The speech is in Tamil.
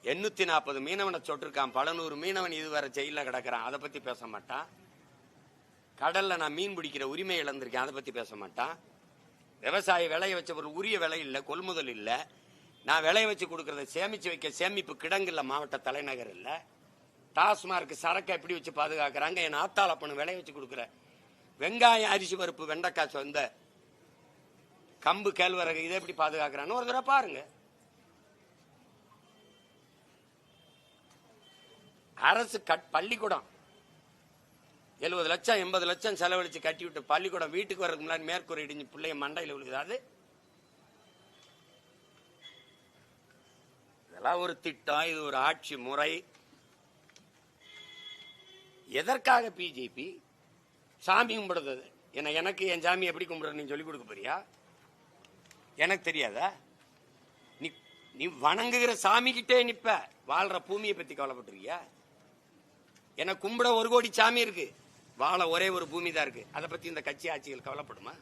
840 மீனவனை சொட்டிருக்கான். பல நூறு மீனவன் இதுவரை ஜெயில கிடக்கிறான். அதை பத்தி பேச மாட்டான். கடல்ல நான் மீன் பிடிக்கிற உரிமை இழந்திருக்கேன். அதை பத்தி பேச மாட்டான். விவசாய விளைய வச்ச ஒரு உரிய விலை இல்லை, கொள்முதல் இல்லை. நான் விளைய வச்சு கொடுக்கறத சேமிச்சு வைக்க சேமிப்பு கிடங்கு இல்லை, மாவட்ட தலைநகர் இல்லை. டாஸ்மார்க் சரக்கை எப்படி வச்சு பாதுகாக்கிறாங்க? என் ஆத்தாள பண்ணு விளைய வச்சு கொடுக்குற வெங்காயம், அரிசி பருப்பு, வெண்டைக்காய், சொந்த கம்பு, கேழ்வரகு இதை எப்படி பாதுகாக்கிறான்னு ஒரு தடவை பாருங்க. அரசு பள்ளிக்கூடம் 70 லட்சம் 80 லட்சம் செலவழிச்சு கட்டி விட்டு பள்ளிக்கூடம் வீட்டுக்கு வர்றதுக்கு முன்னாடி மேற்கூரை இடிஞ்சு பிள்ளைய மண்டையில் விழுகுது. இதெல்லாம் ஒரு திட்டம், இது ஒரு ஆட்சி முறை. எதற்காக பிஜேபி சாமி கும்பிடுறது? எனக்கு என் சாமி எப்படி கும்பிடுறது நீ சொல்லிக் கொடுக்க போறியா? எனக்கு தெரியாதா? நீ வணங்குகிற சாமி கிட்டே நிப்ப. வாழ்ற பூமியை பத்தி கவலைப்பட்டிருக்கியா? எனக்கு கும்பிட 1 கோடி சாமி இருக்கு, வாழ ஒரே ஒரு பூமி தான் இருக்கு. அதை பத்தி இந்த கட்சி ஆட்சிகள் கவலைப்படுமா?